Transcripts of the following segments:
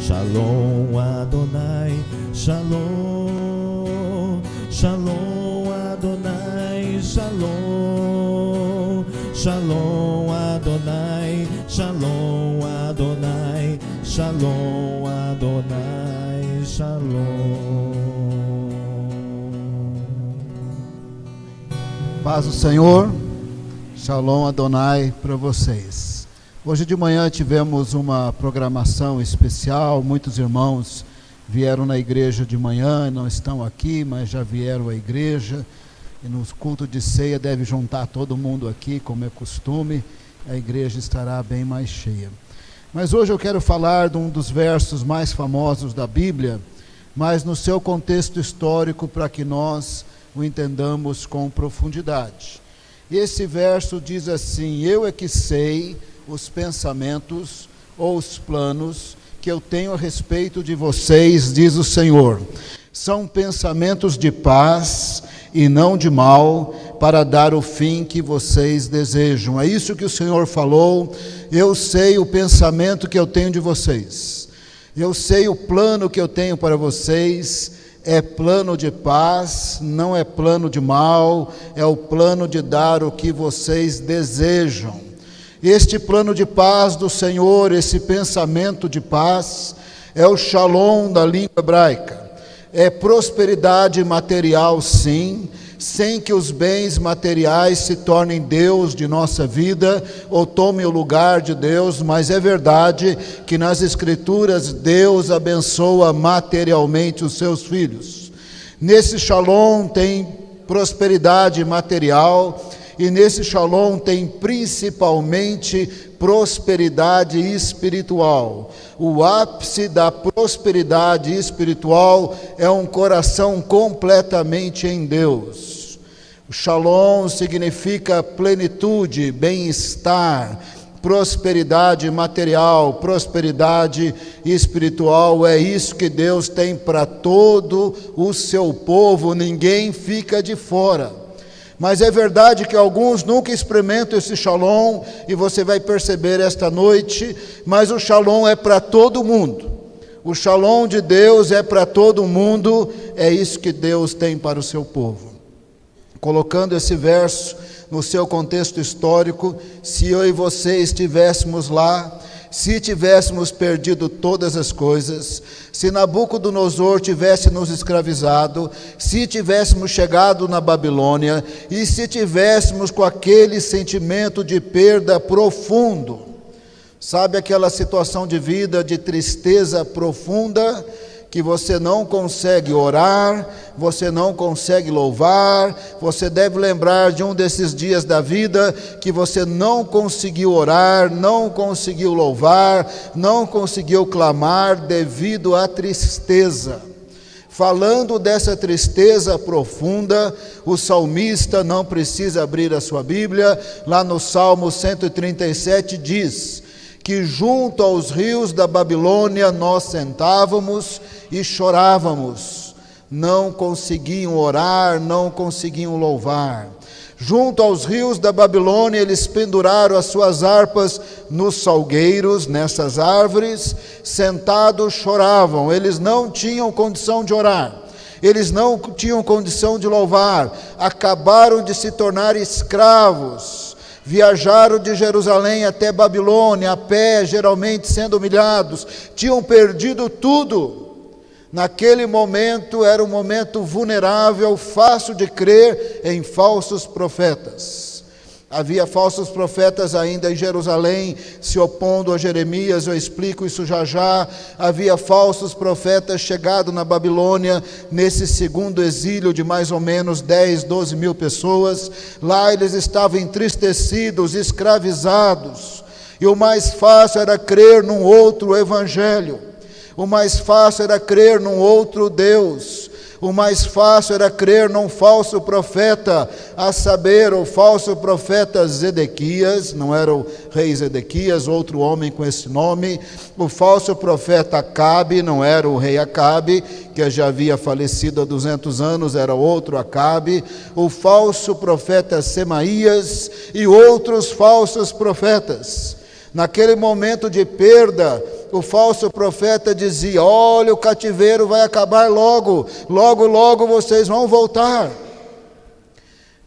Shalom Adonai, Shalom, Shalom Adonai, Shalom, Shalom Adonai, Shalom Adonai, Shalom Adonai, Shalom. Paz do Senhor, Shalom Adonai para vocês. Hoje de manhã tivemos uma programação especial, muitos irmãos vieram na igreja de manhã, não estão aqui, mas já vieram à igreja, e no culto de ceia deve juntar todo mundo aqui, como é costume, a igreja estará bem mais cheia. Mas hoje eu quero falar de um dos versos mais famosos da Bíblia, mas no seu contexto histórico, para que nós o entendamos com profundidade. E esse verso diz assim: eu é que sei os pensamentos ou os planos que eu tenho a respeito de vocês, diz o Senhor. São pensamentos de paz e não de mal, para dar o fim que vocês desejam. É isso que o Senhor falou. Eu sei o pensamento que eu tenho de vocês. Eu sei o plano que eu tenho para vocês. É plano de paz, não é plano de mal, é o plano de dar o que vocês desejam. Este plano de paz do Senhor, esse pensamento de paz, é o shalom da língua hebraica. É prosperidade material, sim, sem que os bens materiais se tornem Deus de nossa vida ou tomem o lugar de Deus, mas é verdade que nas Escrituras Deus abençoa materialmente os seus filhos. Nesse shalom tem prosperidade material, e nesse shalom tem principalmente prosperidade espiritual. O ápice da prosperidade espiritual é um coração completamente em Deus. O shalom significa plenitude, bem-estar, prosperidade material, prosperidade espiritual. É isso que Deus tem para todo o seu povo, ninguém fica de fora. Mas é verdade que alguns nunca experimentam esse shalom, e você vai perceber esta noite, mas o shalom é para todo mundo. O shalom de Deus é para todo mundo, é isso que Deus tem para o seu povo. Colocando esse verso no seu contexto histórico, se eu e você estivéssemos lá, se tivéssemos perdido todas as coisas, se Nabucodonosor tivesse nos escravizado, se tivéssemos chegado na Babilônia, e se tivéssemos com aquele sentimento de perda profundo, sabe aquela situação de vida de tristeza profunda, que você não consegue orar, você não consegue louvar, você deve lembrar de um desses dias da vida que você não conseguiu orar, não conseguiu louvar, não conseguiu clamar devido à tristeza. Falando dessa tristeza profunda, o salmista, não precisa abrir a sua Bíblia, lá no Salmo 137 diz que junto aos rios da Babilônia nós sentávamos e chorávamos, não conseguiam orar, não conseguiam louvar. Junto aos rios da Babilônia eles penduraram as suas harpas nos salgueiros, nessas árvores, sentados choravam. Eles não tinham condição de orar, eles não tinham condição de louvar, acabaram de se tornar escravos. Viajaram de Jerusalém até Babilônia, a pé, geralmente sendo humilhados, tinham perdido tudo. Naquele momento era um momento vulnerável, fácil de crer em falsos profetas. Havia falsos profetas ainda em Jerusalém, se opondo a Jeremias, eu explico isso já já. Havia falsos profetas chegados na Babilônia, nesse segundo exílio de mais ou menos 10, 12 mil pessoas. Lá eles estavam entristecidos, escravizados, e o mais fácil era crer num outro evangelho, o mais fácil era crer num outro Deus, o mais fácil era crer num falso profeta, a saber, o falso profeta Zedequias, não era o rei Zedequias, outro homem com esse nome, o falso profeta Acabe, não era o rei Acabe, que já havia falecido há 200 anos, era outro Acabe, o falso profeta Semaías e outros falsos profetas. Naquele momento de perda, o falso profeta dizia: olha, o cativeiro vai acabar logo, logo, logo vocês vão voltar.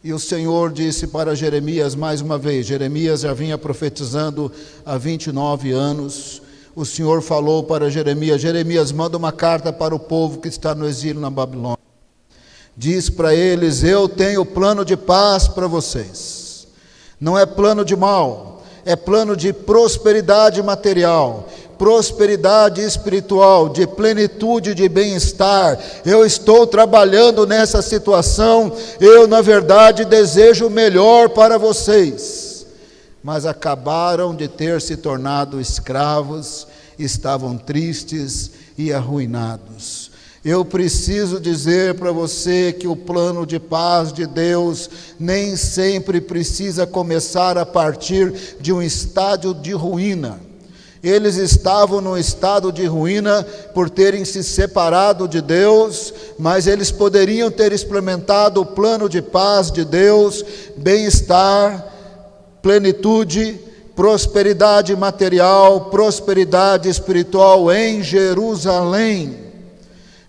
E o Senhor disse para Jeremias mais uma vez, Jeremias já vinha profetizando há 29 anos, o Senhor falou para Jeremias: Jeremias, manda uma carta para o povo que está no exílio na Babilônia. Diz para eles: eu tenho plano de paz para vocês. Não é plano de mal, é plano de prosperidade material, prosperidade espiritual, de plenitude, de bem-estar. Eu estou trabalhando nessa situação, eu na verdade desejo o melhor para vocês. Mas acabaram de ter se tornado escravos, estavam tristes e arruinados. Eu preciso dizer para você que o plano de paz de Deus nem sempre precisa começar a partir de um estádio de ruína. Eles estavam num estado de ruína por terem se separado de Deus, mas eles poderiam ter experimentado o plano de paz de Deus, bem-estar, plenitude, prosperidade material, prosperidade espiritual em Jerusalém.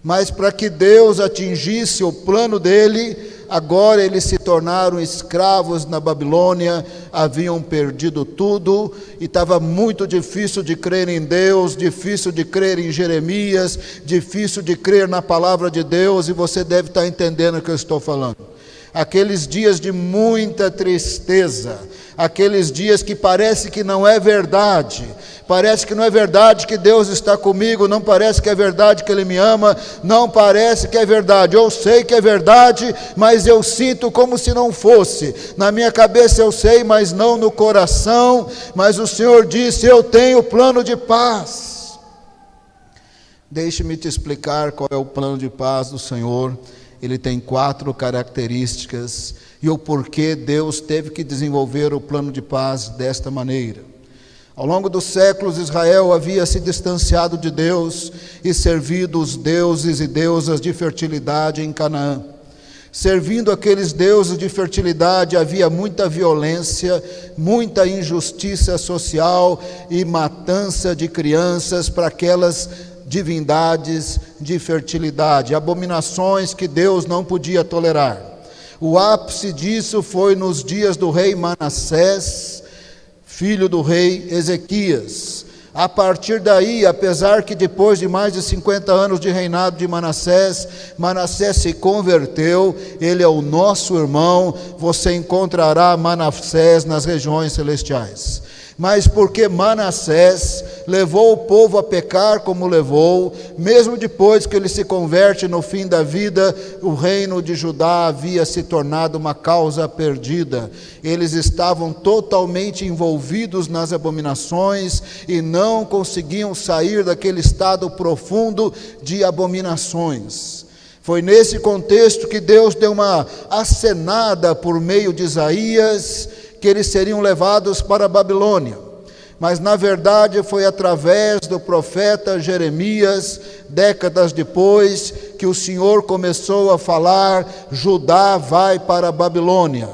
Mas para que Deus atingisse o plano dele, agora eles se tornaram escravos na Babilônia, haviam perdido tudo, e estava muito difícil de crer em Deus, difícil de crer em Jeremias, difícil de crer na palavra de Deus, e você deve estar entendendo o que eu estou falando. Aqueles dias de muita tristeza, aqueles dias que parece que não é verdade, parece que não é verdade que Deus está comigo, não parece que é verdade que Ele me ama, não parece que é verdade, eu sei que é verdade, mas eu sinto como se não fosse, na minha cabeça eu sei, mas não no coração. Mas o Senhor disse: eu tenho plano de paz. Deixe-me te explicar qual é o plano de paz do Senhor. Ele tem 4 características, e o porquê Deus teve que desenvolver o plano de paz desta maneira. Ao longo dos séculos, Israel havia se distanciado de Deus e servido os deuses e deusas de fertilidade em Canaã. Servindo aqueles deuses de fertilidade, havia muita violência, muita injustiça social e matança de crianças para aquelas divindades de fertilidade, abominações que Deus não podia tolerar. O ápice disso foi nos dias do rei Manassés, filho do rei Ezequias. A partir daí, apesar que depois de mais de 50 anos de reinado de Manassés, Manassés se converteu, ele é o nosso irmão, você encontrará Manassés nas regiões celestiais. Mas porque Manassés levou o povo a pecar como levou, mesmo depois que ele se converte no fim da vida, o reino de Judá havia se tornado uma causa perdida. Eles estavam totalmente envolvidos nas abominações e não conseguiam sair daquele estado profundo de abominações. Foi nesse contexto que Deus deu uma acenada por meio de Isaías, que eles seriam levados para a Babilônia. Mas na verdade foi através do profeta Jeremias, décadas depois, que o Senhor começou a falar: Judá vai para a Babilônia.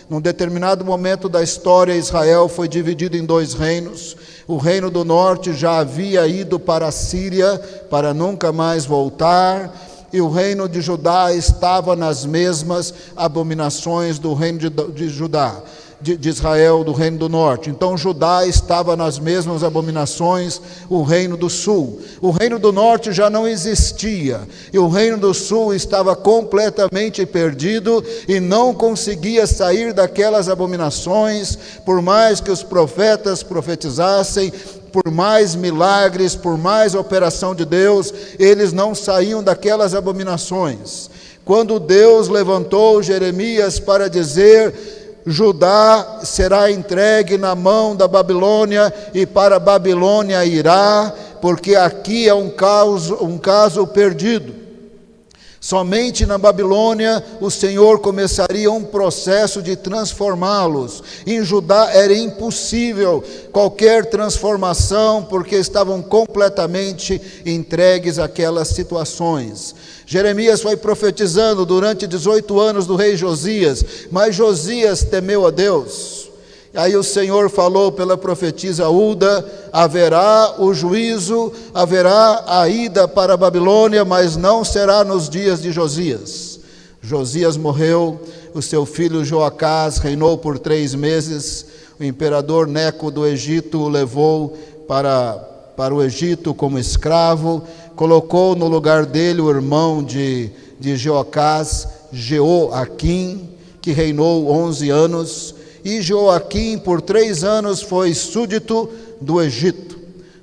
Num determinado momento da história, Israel foi dividido em 2 reinos. O reino do norte já havia ido para a Síria, para nunca mais voltar, e o reino de Judá estava nas mesmas abominações do reino de Judá. De Israel, do reino do norte. Então Judá estava nas mesmas abominações, o reino do sul. O reino do norte já não existia, e o reino do sul estava completamente perdido e não conseguia sair daquelas abominações, por mais que os profetas profetizassem, por mais milagres, por mais operação de Deus, eles não saíam daquelas abominações. Quando Deus levantou Jeremias para dizer: Judá será entregue na mão da Babilônia, e para a Babilônia irá, porque aqui é um caso perdido. Somente na Babilônia o Senhor começaria um processo de transformá-los. Em Judá era impossível qualquer transformação, porque estavam completamente entregues àquelas situações. Jeremias foi profetizando durante 18 anos do rei Josias, mas Josias temeu a Deus. Aí o Senhor falou pela profetisa Hulda: haverá o juízo, haverá a ida para a Babilônia, mas não será nos dias de Josias. Josias morreu, o seu filho Joacás reinou por 3 meses. O imperador Neco do Egito o levou para o Egito como escravo, colocou no lugar dele o irmão de Joacás, Jeoaquim, que reinou 11 anos. E Joaquim por 3 anos foi súdito do Egito.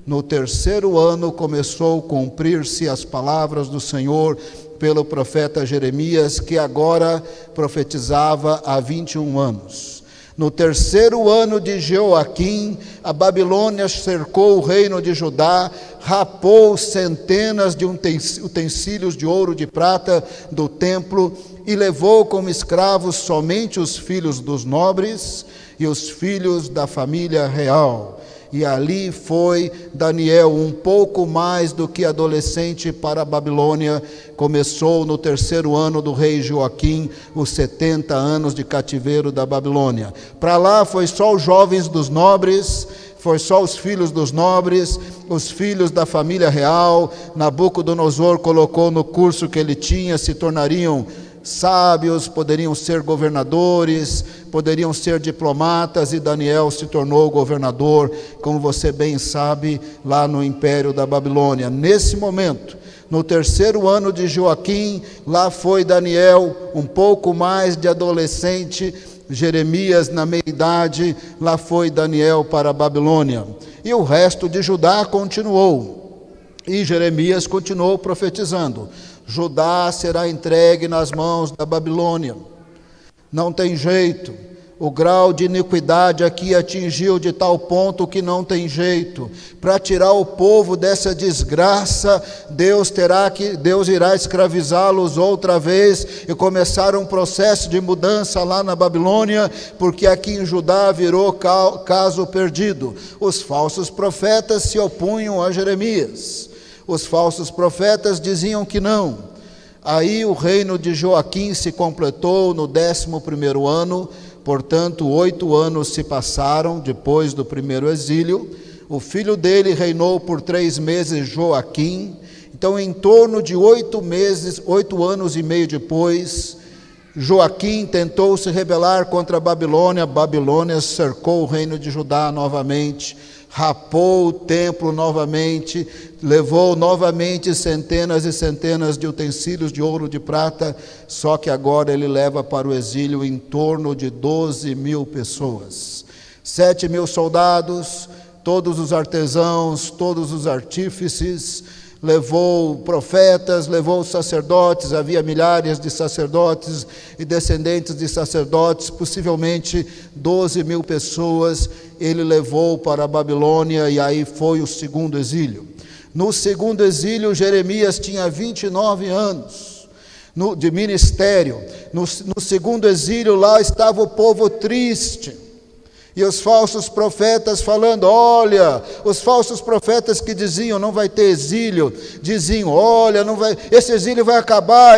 No 3º ano começou a cumprir-se as palavras do Senhor pelo profeta Jeremias, que agora profetizava há 21 anos. No 3º ano de Joaquim, a Babilônia cercou o reino de Judá, rapou centenas de utensílios de ouro e de prata do templo e levou como escravos somente os filhos dos nobres e os filhos da família real. E ali foi Daniel, um pouco mais do que adolescente, para a Babilônia. Começou no 3º ano do rei Joaquim, os 70 anos de cativeiro da Babilônia. Para lá foi só os jovens dos nobres, foi só os filhos dos nobres, os filhos da família real. Nabucodonosor colocou no curso que ele tinha, se tornariam sábios, poderiam ser governadores, poderiam ser diplomatas, e Daniel se tornou governador, como você bem sabe, lá no Império da Babilônia. Nesse momento, no 3º ano de Joaquim, lá foi Daniel, um pouco mais de adolescente, Jeremias na meia-idade, lá foi Daniel para a Babilônia. E o resto de Judá continuou, e Jeremias continuou profetizando: Judá será entregue nas mãos da Babilônia. Não tem jeito, o grau de iniquidade aqui atingiu de tal ponto que não tem jeito. Para tirar o povo dessa desgraça, Deus irá escravizá-los outra vez e começar um processo de mudança lá na Babilônia, porque aqui em Judá virou caso perdido. Os falsos profetas se opunham a Jeremias. Os falsos profetas diziam que não. Aí o reino de Joaquim se completou no 11º ano, portanto 8 anos se passaram depois do primeiro exílio. O filho dele reinou por 3 meses, Joaquim. Então, em torno de 8 anos e meio depois, Joaquim tentou se rebelar contra a Babilônia. A Babilônia cercou o reino de Judá novamente, rapou o templo novamente, levou novamente centenas e centenas de utensílios de ouro e de prata, só que agora ele leva para o exílio em torno de 12.000 pessoas, 7.000 soldados, todos os artesãos, todos os artífices, levou profetas, levou sacerdotes. Havia milhares de sacerdotes e descendentes de sacerdotes, possivelmente 12.000 pessoas, ele levou para a Babilônia, e aí foi o 2º exílio. No 2º exílio, Jeremias tinha 29 anos de ministério. No 2º exílio, lá estava o povo triste, e os falsos profetas falando: olha, os falsos profetas que diziam não vai ter exílio, diziam: olha, não vai, esse exílio vai acabar,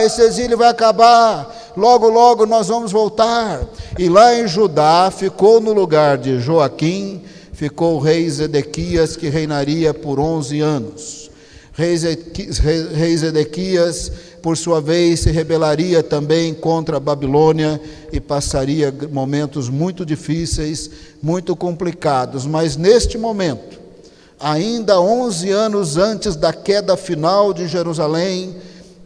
logo, logo nós vamos voltar. E lá em Judá ficou no lugar de Joaquim, ficou o rei Zedequias, que reinaria por 11 anos. Rei Zedequias, por sua vez, se rebelaria também contra a Babilônia e passaria momentos muito difíceis, muito complicados. Mas neste momento, ainda 11 anos antes da queda final de Jerusalém,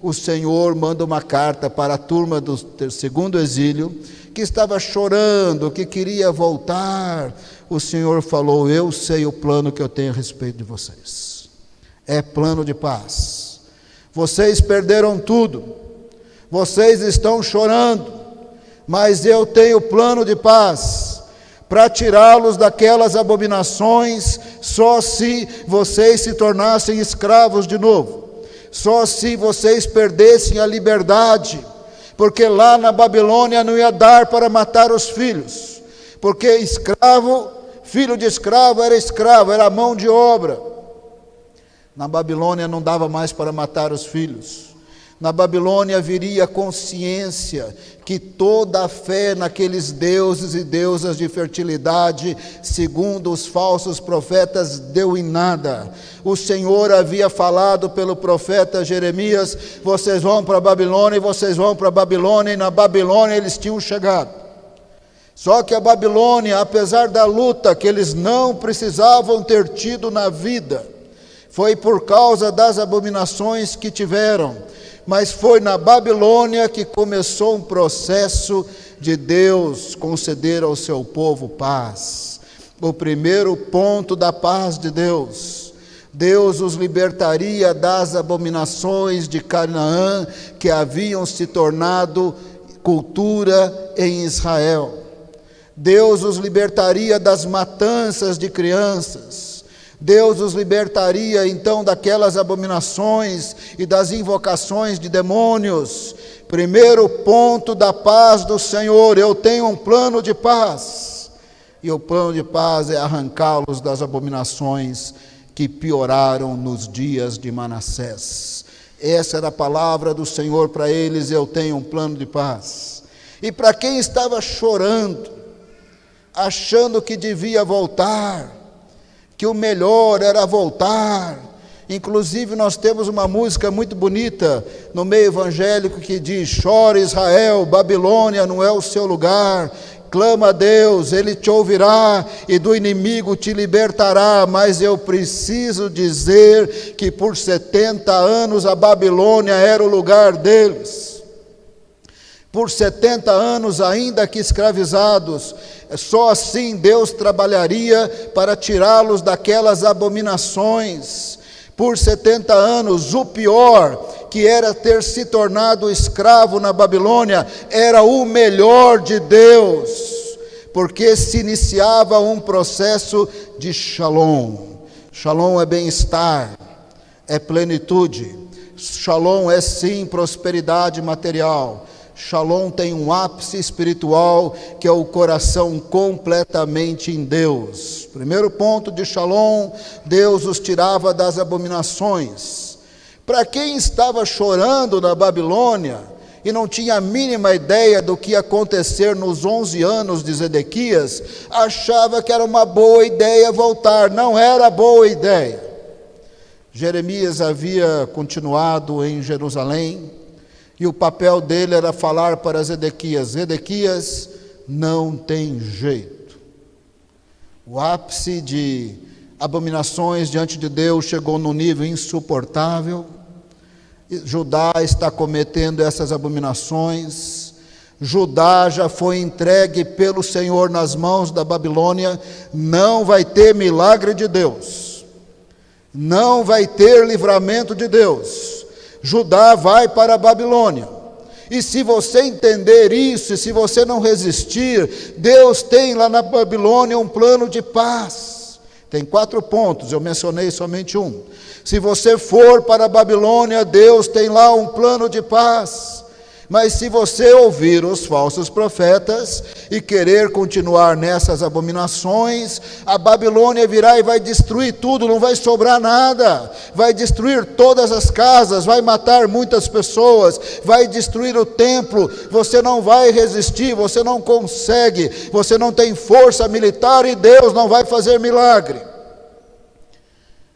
o Senhor manda uma carta para a turma do 2º exílio, que estava chorando, que queria voltar. O Senhor falou: eu sei o plano que eu tenho a respeito de vocês. É plano de paz. Vocês perderam tudo, vocês estão chorando, mas eu tenho plano de paz para tirá-los daquelas abominações, só se vocês se tornassem escravos de novo, só se vocês perdessem a liberdade, porque lá na Babilônia não ia dar para matar os filhos, porque escravo, filho de escravo, era mão de obra. Na Babilônia não dava mais para matar os filhos. Na Babilônia viria a consciência que toda a fé naqueles deuses e deusas de fertilidade, segundo os falsos profetas, deu em nada. O Senhor havia falado pelo profeta Jeremias: vocês vão para a Babilônia, e vocês vão para a Babilônia, e na Babilônia eles tinham chegado. Só que a Babilônia, apesar da luta que eles não precisavam ter tido na vida, foi por causa das abominações que tiveram. Mas foi na Babilônia que começou um processo de Deus conceder ao seu povo paz. O primeiro ponto da paz de Deus: Deus os libertaria das abominações de Canaã que haviam se tornado cultura em Israel. Deus os libertaria das matanças de crianças. Deus os libertaria então daquelas abominações e das invocações de demônios. Primeiro ponto da paz do Senhor: eu tenho um plano de paz. E o plano de paz é arrancá-los das abominações que pioraram nos dias de Manassés. Essa era a palavra do Senhor para eles: eu tenho um plano de paz. E para quem estava chorando, achando que devia voltar, que o melhor era voltar. Inclusive nós temos uma música muito bonita no meio evangélico que diz: chora Israel, Babilônia não é o seu lugar. Clama a Deus, Ele te ouvirá e do inimigo te libertará. Mas eu preciso dizer que por 70 anos a Babilônia era o lugar deles. Por 70 anos, ainda que escravizados, só assim Deus trabalharia para tirá-los daquelas abominações. Por 70 anos, o pior, que era ter se tornado escravo na Babilônia, era o melhor de Deus, porque se iniciava um processo de shalom. Shalom é bem-estar, é plenitude. Shalom é sim prosperidade material. Shalom tem um ápice espiritual, que é o coração completamente em Deus. Primeiro ponto de Shalom: Deus os tirava das abominações. Para quem estava chorando na Babilônia e não tinha a mínima ideia do que ia acontecer nos 11 anos de Zedequias, achava que era uma boa ideia voltar. Não era boa ideia. Jeremias havia continuado em Jerusalém, e o papel dele era falar para Zedequias: Zedequias, não tem jeito. O ápice de abominações diante de Deus chegou num nível insuportável. Judá está cometendo essas abominações. Judá já foi entregue pelo Senhor nas mãos da Babilônia. Não vai ter milagre de Deus. Não vai ter livramento de Deus. Judá vai para a Babilônia. E se você entender isso, e se você não resistir, Deus tem lá na Babilônia um plano de paz. Tem 4 pontos, eu mencionei somente um. Se você for para a Babilônia, Deus tem lá um plano de paz. Mas se você ouvir os falsos profetas e querer continuar nessas abominações, a Babilônia virá e vai destruir tudo, não vai sobrar nada. Vai destruir todas as casas, vai matar muitas pessoas, vai destruir o templo. Você não vai resistir, você não consegue, você não tem força militar e Deus não vai fazer milagre.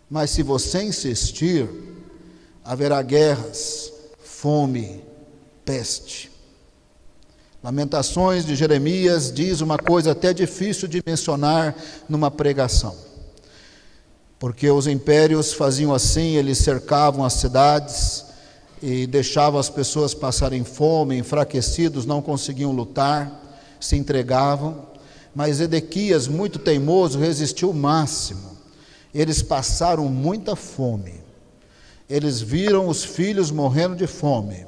Mas se você insistir, haverá guerras, fome, peste. Lamentações de Jeremias diz uma coisa até difícil de mencionar numa pregação, porque os impérios faziam assim: eles cercavam as cidades e deixavam as pessoas passarem fome, enfraquecidos, não conseguiam lutar, se entregavam. Mas Zedequias, muito teimoso, resistiu o máximo. Eles passaram muita fome, eles viram os filhos morrendo de fome.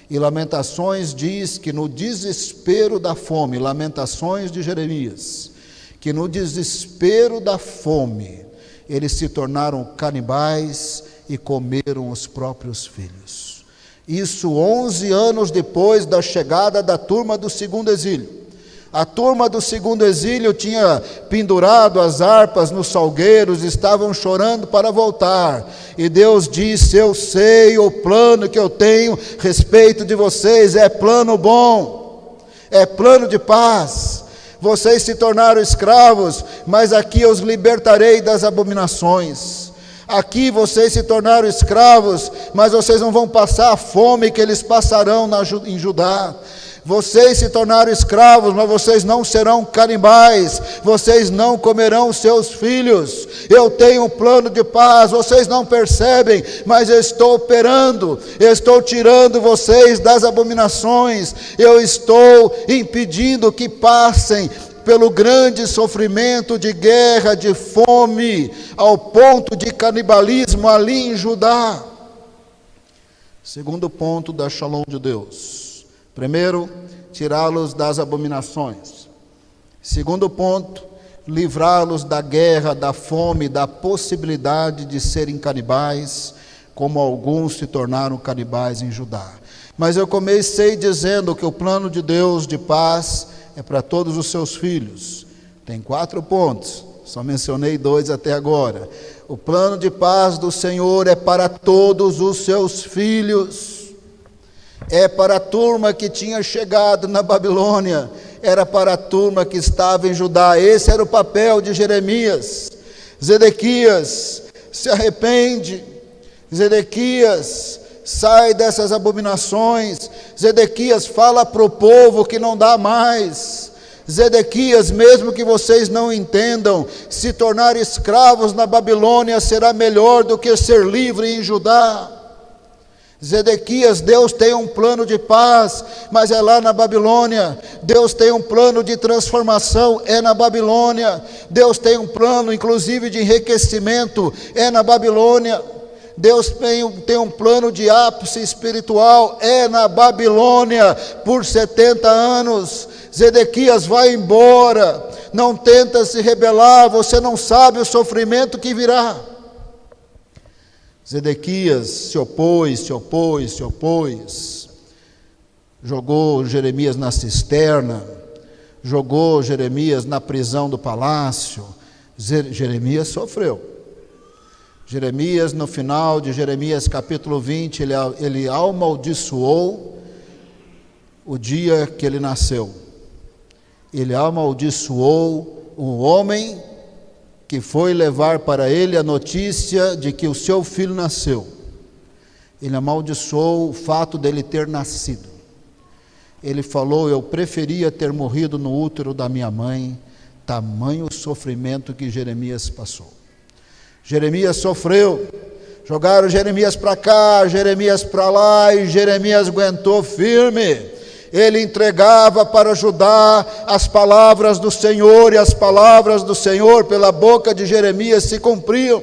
E Lamentações diz que no desespero da fome, Lamentações de Jeremias, que no desespero da fome, eles se tornaram canibais e comeram os próprios filhos. Isso 11 anos depois da chegada da turma do segundo exílio. A turma do segundo exílio tinha pendurado as harpas nos salgueiros, estavam chorando para voltar. E Deus disse: eu sei o plano que eu tenho a respeito de vocês, é plano bom, é plano de paz. Vocês se tornaram escravos, mas aqui eu os libertarei das abominações. Aqui vocês se tornaram escravos, mas vocês não vão passar a fome que eles passarão em Judá. Vocês se tornaram escravos, mas vocês não serão canibais, vocês não comerão seus filhos. Eu tenho um plano de paz, vocês não percebem, mas eu estou operando, eu estou tirando vocês das abominações, eu estou impedindo que passem pelo grande sofrimento de guerra, de fome, ao ponto de canibalismo ali em Judá. Segundo ponto da Shalom de Deus. Primeiro, tirá-los das abominações. Segundo ponto, livrá-los da guerra, da fome, da possibilidade de serem canibais, como alguns se tornaram canibais em Judá. Mas eu comecei dizendo que o plano de Deus de paz é para todos os seus filhos. Tem 4 pontos, só mencionei 2 até agora. O plano de paz do Senhor é para todos os seus filhos. É para a turma que tinha chegado na Babilônia, era para a turma que estava em Judá. Esse era o papel de Jeremias. Zedequias se arrepende, Zedequias sai dessas abominações, Zedequias fala para o povo que não dá mais. Zedequias, mesmo que vocês não entendam, se tornar escravos na Babilônia será melhor do que ser livre em Judá. Zedequias, Deus tem um plano de paz, mas é lá na Babilônia. Deus tem um plano de transformação, é na Babilônia. Deus tem um plano, inclusive, de enriquecimento, é na Babilônia. Deus tem um plano de ápice espiritual, é na Babilônia, por 70 anos. Zedequias, vai embora, não tenta se rebelar, você não sabe o sofrimento que virá. Zedequias se opôs, jogou Jeremias na cisterna, jogou Jeremias na prisão do palácio. Jeremias sofreu. Jeremias, no final de Jeremias capítulo 20, ele amaldiçoou o dia que ele nasceu. Ele amaldiçoou um homem que foi levar para ele a notícia de que o seu filho nasceu. Ele amaldiçoou o fato dele ter nascido. Ele falou: eu preferia ter morrido no útero da minha mãe, tamanho sofrimento que Jeremias passou. Jeremias sofreu, jogaram Jeremias para cá, Jeremias para lá, e Jeremias aguentou firme. Ele entregava para Judá as palavras do Senhor, e as palavras do Senhor pela boca de Jeremias se cumpriam.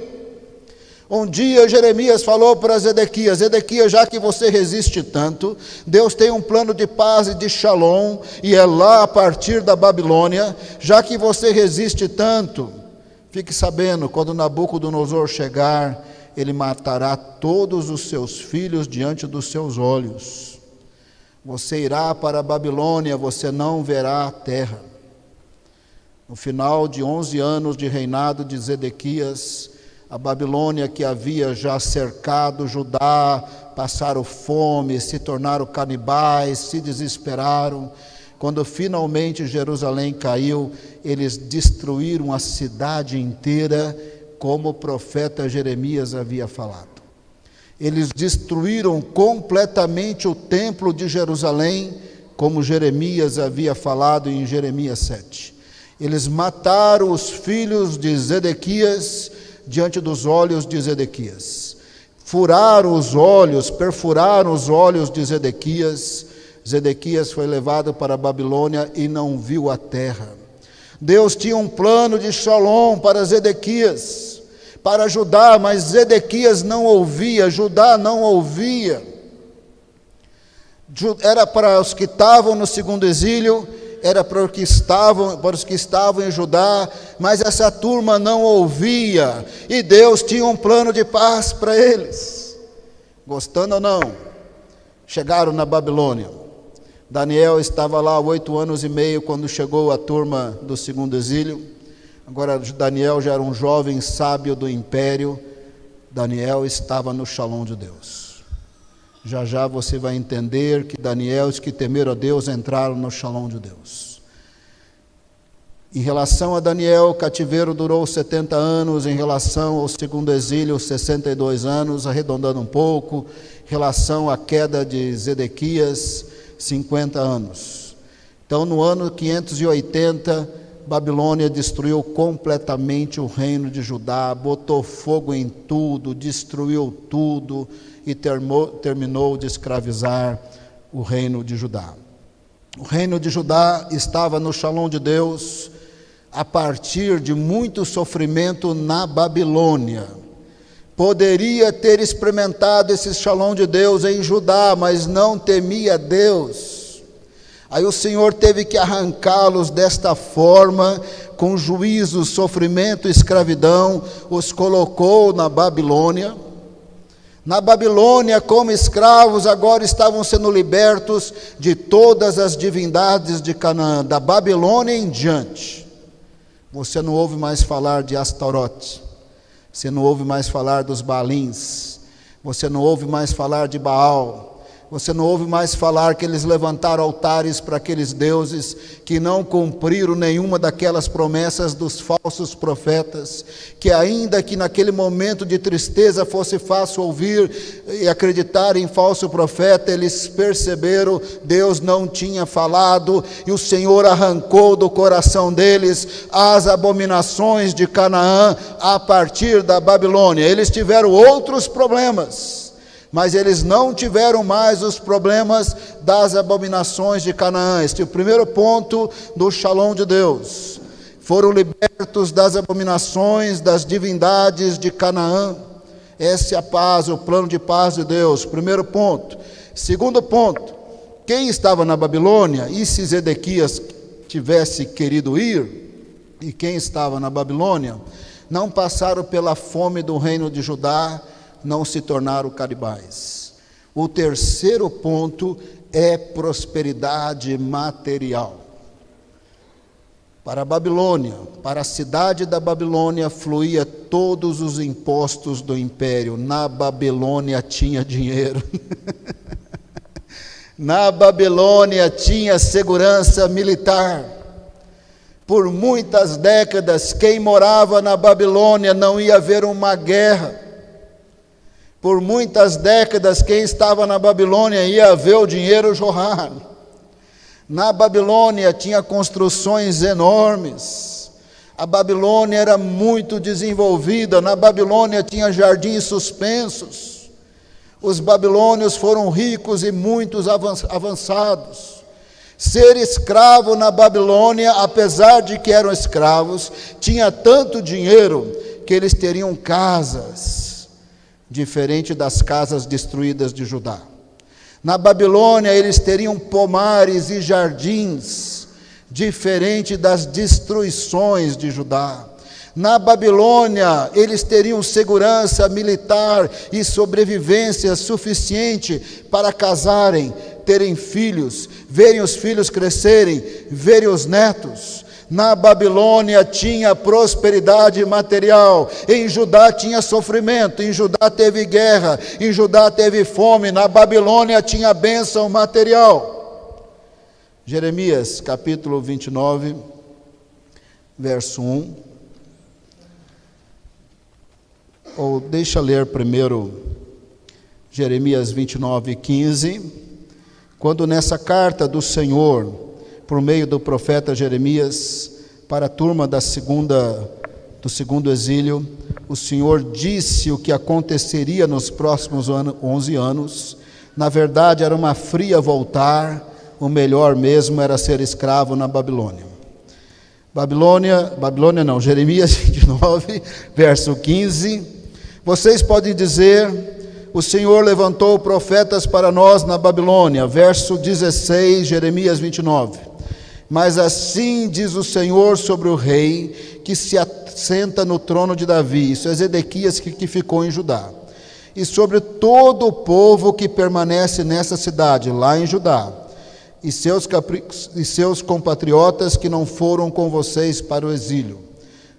Um dia Jeremias falou para Zedequias: Zedequias, já que você resiste tanto, Deus tem um plano de paz e de shalom, e é lá a partir da Babilônia. Já que você resiste tanto, fique sabendo, quando Nabucodonosor chegar, ele matará todos os seus filhos diante dos seus olhos. Você irá para a Babilônia, você não verá a terra. No final de 11 anos de reinado de Zedequias, a Babilônia, que havia já cercado Judá, passaram fome, se tornaram canibais, se desesperaram. Quando finalmente Jerusalém caiu, eles destruíram a cidade inteira, como o profeta Jeremias havia falado. Eles destruíram completamente o templo de Jerusalém, como Jeremias havia falado em Jeremias 7. Eles mataram os filhos de Zedequias diante dos olhos de Zedequias. Furaram os olhos, perfuraram os olhos de Zedequias. Zedequias foi levado para a Babilônia e não viu a terra. Deus tinha um plano de shalom para Zedequias, para Judá, mas Zedequias não ouvia, Judá não ouvia. Era para os que estavam no segundo exílio, era para os que estavam em Judá, mas essa turma não ouvia, e Deus tinha um plano de paz para eles. Gostando ou não, chegaram na Babilônia. Daniel estava lá há 8 anos e meio quando chegou a turma do segundo exílio. Agora Daniel já era um jovem sábio do império. Daniel estava no Shalom de Deus. Já já você vai entender que Daniel, os que temeram a Deus, entraram no Shalom de Deus. Em relação a Daniel, o cativeiro durou 70 anos, em relação ao segundo exílio, 62 anos, arredondando um pouco, em relação à queda de Zedequias, 50 anos. Então, no ano 580, Babilônia destruiu completamente o reino de Judá, botou fogo em tudo, destruiu tudo e terminou de escravizar o reino de Judá. O reino de Judá estava no Shalom de Deus a partir de muito sofrimento na Babilônia. Poderia ter experimentado esse Shalom de Deus em Judá, mas não temia Deus. Aí o Senhor teve que arrancá-los desta forma, com juízo, sofrimento, escravidão, os colocou na Babilônia. Na Babilônia, como escravos, agora estavam sendo libertos de todas as divindades de Canaã, da Babilônia em diante. Você não ouve mais falar de Astarote, você não ouve mais falar dos Baalins, você não ouve mais falar de Baal, você não ouve mais falar que eles levantaram altares para aqueles deuses que não cumpriram nenhuma daquelas promessas dos falsos profetas, que ainda que naquele momento de tristeza fosse fácil ouvir e acreditar em falso profeta, eles perceberam, Deus não tinha falado, e o Senhor arrancou do coração deles as abominações de Canaã a partir da Babilônia. Eles tiveram outros problemas, mas eles não tiveram mais os problemas das abominações de Canaã. Este é o primeiro ponto do Shalom de Deus. Foram libertos das abominações, das divindades de Canaã. Essa é a paz, o plano de paz de Deus. Primeiro ponto. Segundo ponto, quem estava na Babilônia, e se Zedequias tivesse querido ir, e quem estava na Babilônia, não passaram pela fome do reino de Judá, não se tornaram canibais. O terceiro ponto é prosperidade material. Para a Babilônia, para a cidade da Babilônia, fluía todos os impostos do império. Na Babilônia tinha dinheiro. Na Babilônia tinha segurança militar. Por muitas décadas, quem morava na Babilônia não ia haver uma guerra. Por muitas décadas, quem estava na Babilônia ia ver o dinheiro jorrar. Na Babilônia tinha construções enormes. A Babilônia era muito desenvolvida. Na Babilônia tinha jardins suspensos. Os babilônios foram ricos e muitos avançados. Ser escravo na Babilônia, apesar de que eram escravos, tinha tanto dinheiro que eles teriam casas, diferente das casas destruídas de Judá. Na Babilônia eles teriam pomares e jardins, diferente das destruições de Judá. Na Babilônia eles teriam segurança militar e sobrevivência suficiente para casarem, terem filhos, verem os filhos crescerem, verem os netos. Na Babilônia tinha prosperidade material, em Judá tinha sofrimento, em Judá teve guerra, em Judá teve fome, na Babilônia tinha bênção material. Jeremias capítulo 29, verso 1. Ou deixa ler primeiro Jeremias 29, 15. Quando nessa carta do Senhor, por meio do profeta Jeremias, para a turma do segundo exílio, o Senhor disse o que aconteceria nos próximos 11 anos. Na verdade, era uma fria voltar, o melhor mesmo era ser escravo na Babilônia. Jeremias 29, verso 15. Vocês podem dizer, o Senhor levantou profetas para nós na Babilônia. Verso 16, Jeremias 29. Mas assim diz o Senhor sobre o rei que se assenta no trono de Davi, isso é Zedequias que ficou em Judá, e sobre todo o povo que permanece nessa cidade, lá em Judá. e seus compatriotas que não foram com vocês para o exílio.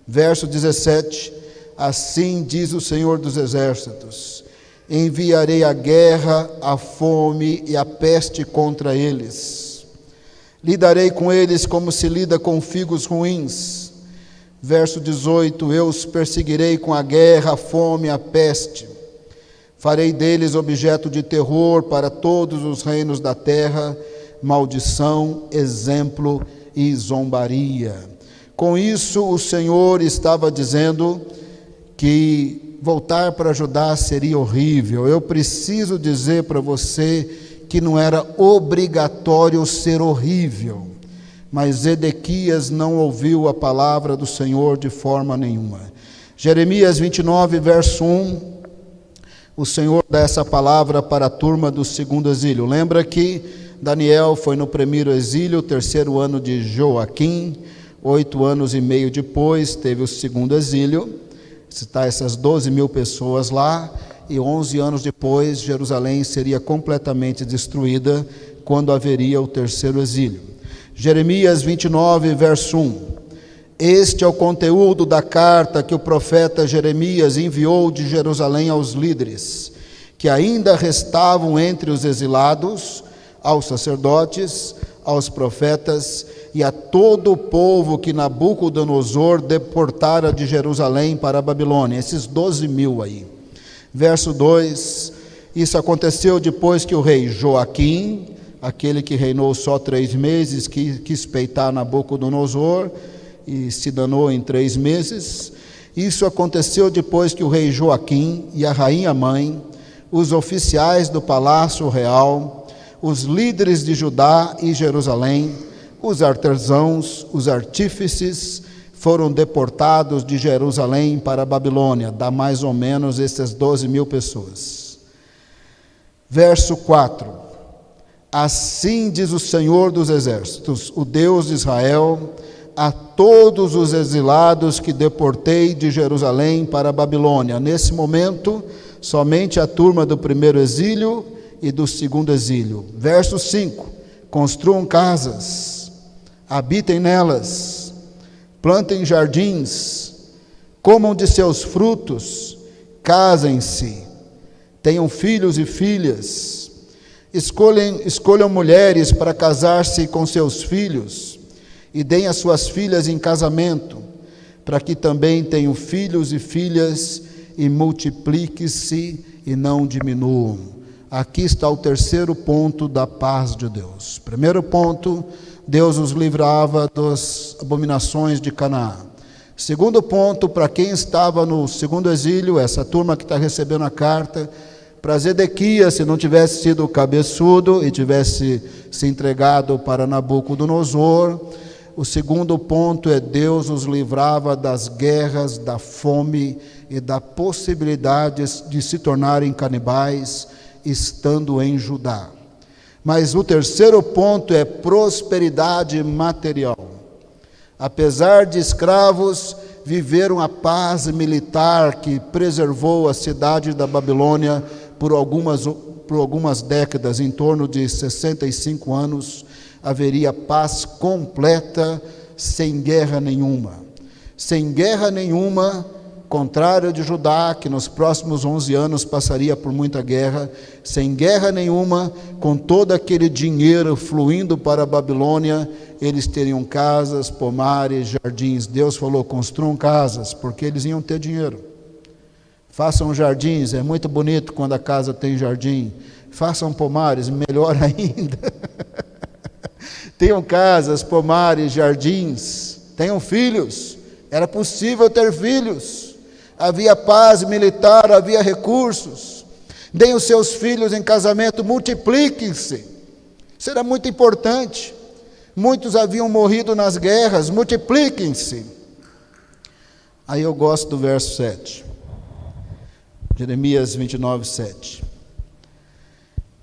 Verso 17: assim diz o Senhor dos Exércitos: enviarei a guerra, a fome e a peste contra eles. Lidarei com eles como se lida com figos ruins. Verso 18: eu os perseguirei com a guerra, a fome e a peste. Farei deles objeto de terror para todos os reinos da terra, maldição, exemplo e zombaria. Com isso, o Senhor estava dizendo que voltar para Judá seria horrível. Eu preciso dizer para você que não era obrigatório ser horrível, mas Zedequias não ouviu a palavra do Senhor de forma nenhuma. Jeremias 29, verso 1, o Senhor dá essa palavra para a turma do segundo exílio. Lembra que Daniel foi no primeiro exílio, terceiro ano de Joaquim, 8 anos e meio depois teve o segundo exílio. Está essas 12 mil pessoas lá, e 11 anos depois Jerusalém seria completamente destruída, quando haveria o terceiro exílio. Jeremias 29, verso 1. Este é o conteúdo da carta que o profeta Jeremias enviou de Jerusalém aos líderes, que ainda restavam entre os exilados, aos sacerdotes, aos profetas e a todo o povo que Nabucodonosor deportara de Jerusalém para a Babilônia, esses 12 mil aí. Verso 2, isso aconteceu depois que o rei Joaquim, aquele que reinou só 3 meses, quis peitar Nabucodonosor e se danou em 3 meses. Isso aconteceu depois que o rei Joaquim e a rainha mãe, os oficiais do palácio real, os líderes de Judá e Jerusalém, os artesãos, os artífices, foram deportados de Jerusalém para a Babilônia, dá mais ou menos essas 12 mil pessoas. Verso 4: assim diz o Senhor dos Exércitos, o Deus de Israel, a todos os exilados que deportei de Jerusalém para a Babilônia. Nesse momento, somente a turma do primeiro exílio e do segundo exílio. Verso 5: construam casas, habitem nelas, plantem jardins, comam de seus frutos, casem-se, tenham filhos e filhas, escolham mulheres para casar-se com seus filhos, e deem as suas filhas em casamento, para que também tenham filhos e filhas, e multiplique-se e não diminuam. Aqui está o terceiro ponto da paz de Deus. Primeiro ponto, Deus os livrava das abominações de Canaã. Segundo ponto, para quem estava no segundo exílio, essa turma que está recebendo a carta, para Zedequias, se não tivesse sido cabeçudo e tivesse se entregado para Nabucodonosor, o segundo ponto é Deus os livrava das guerras, da fome e da possibilidade de se tornarem canibais, estando em Judá. Mas o terceiro ponto é prosperidade material. Apesar de escravos, viveram a paz militar que preservou a cidade da Babilônia por algumas décadas, em torno de 65 anos, haveria paz completa, sem guerra nenhuma. Sem guerra nenhuma, contrário de Judá, que nos próximos 11 anos passaria por muita guerra, sem guerra nenhuma, com todo aquele dinheiro fluindo para a Babilônia, eles teriam casas, pomares, jardins. Deus falou, construam casas, porque eles iam ter dinheiro. Façam jardins, é muito bonito quando a casa tem jardim. Façam pomares, melhor ainda. Tenham casas, pomares, jardins, tenham filhos. Era possível ter filhos. Havia paz militar, havia recursos. Deem os seus filhos em casamento, multipliquem-se. Isso era muito importante. Muitos haviam morrido nas guerras, multipliquem-se. Aí eu gosto do verso 7. Jeremias 29, 7.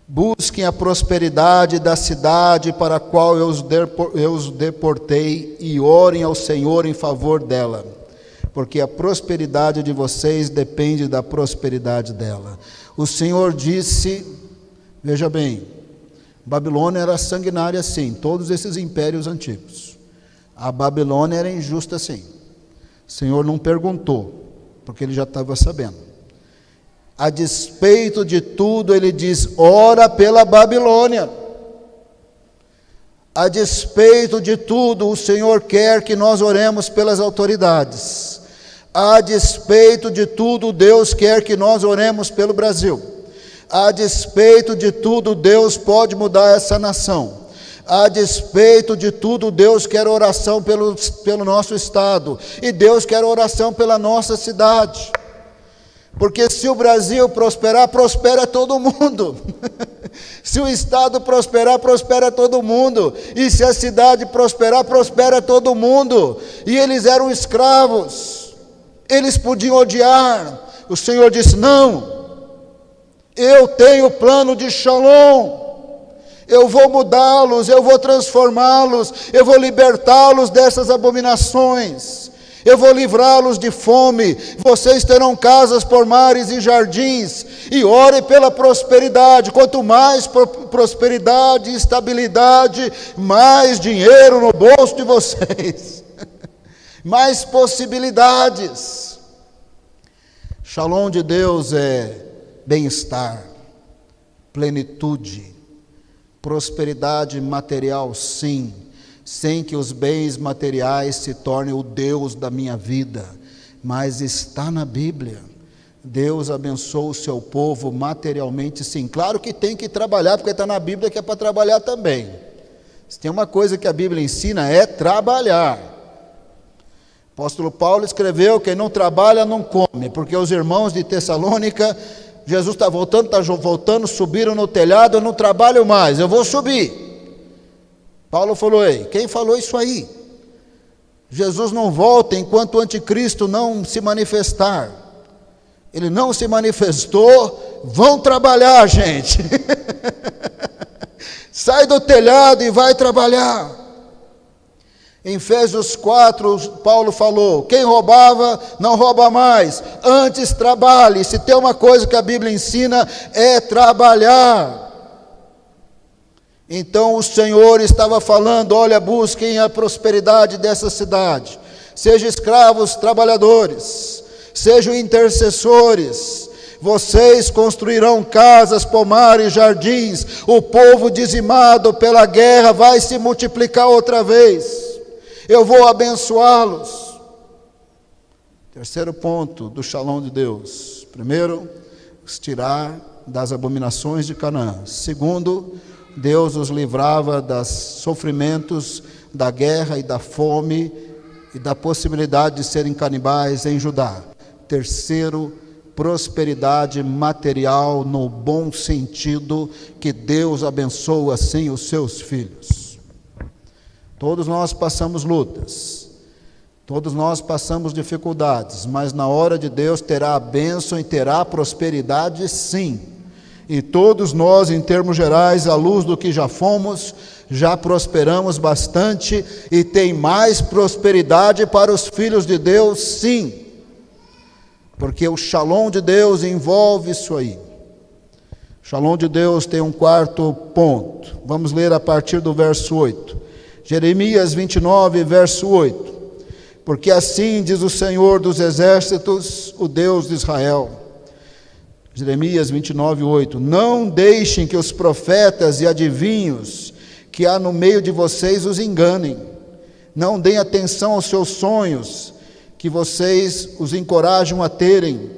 Busquem a prosperidade da cidade para a qual eu os deportei e orem ao Senhor em favor dela, porque a prosperidade de vocês depende da prosperidade dela. O Senhor disse, veja bem, Babilônia era sanguinária, sim, todos esses impérios antigos. A Babilônia era injusta, sim. O Senhor não perguntou, porque ele já estava sabendo. A despeito de tudo, ele diz: ora pela Babilônia. A despeito de tudo, o Senhor quer que nós oremos pelas autoridades. A despeito de tudo, Deus quer que nós oremos pelo Brasil. A despeito de tudo, Deus pode mudar essa nação. A despeito de tudo, Deus quer oração pelo nosso estado. E Deus quer oração pela nossa cidade. Porque se o Brasil prosperar, prospera todo mundo. Se o estado prosperar, prospera todo mundo. E se a cidade prosperar, prospera todo mundo. E eles eram escravos. Eles podiam odiar. O Senhor disse: não. Eu tenho plano de Shalom, eu vou mudá-los, eu vou transformá-los, eu vou libertá-los dessas abominações, eu vou livrá-los de fome, vocês terão casas, pomares e jardins, e ore pela prosperidade. Quanto mais prosperidade e estabilidade, mais dinheiro no bolso de vocês, mais possibilidades. Shalom de Deus é bem-estar, plenitude, prosperidade material, sim, sem que os bens materiais se tornem o Deus da minha vida, mas está na Bíblia. Deus abençoa o seu povo materialmente, sim. Claro que tem que trabalhar, porque está na Bíblia que é para trabalhar também. Se tem uma coisa que a Bíblia ensina, é trabalhar. O apóstolo Paulo escreveu: quem não trabalha não come, porque os irmãos de Tessalônica, Jesus está voltando, subiram no telhado: eu não trabalho mais, eu vou subir. Paulo falou: ei, quem falou isso aí? Jesus não volta enquanto o anticristo não se manifestar. Ele não se manifestou, vão trabalhar, gente. Sai do telhado e vai trabalhar. Em Efésios 4, Paulo falou: quem roubava, não rouba mais, antes trabalhe. Se tem uma coisa que a Bíblia ensina, é trabalhar. Então o Senhor estava falando: olha, busquem a prosperidade dessa cidade, sejam escravos trabalhadores, sejam intercessores, vocês construirão casas, pomares, jardins, o povo dizimado pela guerra vai se multiplicar outra vez. Eu vou abençoá-los. Terceiro ponto do Shalom de Deus: primeiro, os tirar das abominações de Canaã. Segundo, Deus os livrava dos sofrimentos, da guerra e da fome e da possibilidade de serem canibais em Judá. Terceiro, prosperidade material no bom sentido, que Deus abençoa assim os seus filhos. Todos nós passamos lutas, todos nós passamos dificuldades, mas na hora de Deus terá a bênção e terá a prosperidade, sim. E todos nós, em termos gerais, à luz do que já fomos, já prosperamos bastante, e tem mais prosperidade para os filhos de Deus, sim. Porque o Shalom de Deus envolve isso aí. O Shalom de Deus tem um quarto ponto. Vamos ler a partir do verso 8. Jeremias 29, verso 8. Porque assim diz o Senhor dos exércitos, o Deus de Israel. Jeremias 29, 8. Não deixem que os profetas e adivinhos que há no meio de vocês os enganem. Não deem atenção aos seus sonhos, que vocês os encorajam a terem.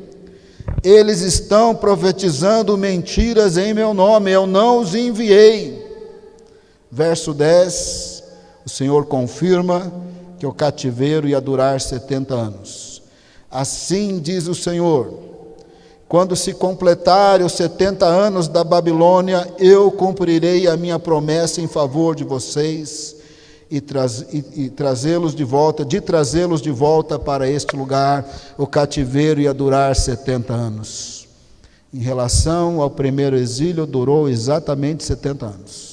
Eles estão profetizando mentiras em meu nome, eu não os enviei. Verso 10. O Senhor confirma que o cativeiro ia durar 70 anos. Assim diz o Senhor: quando se completarem os 70 anos da Babilônia, eu cumprirei a minha promessa em favor de vocês e trazê-los de volta para este lugar. O cativeiro ia durar 70 anos. Em relação ao primeiro exílio, durou exatamente 70 anos.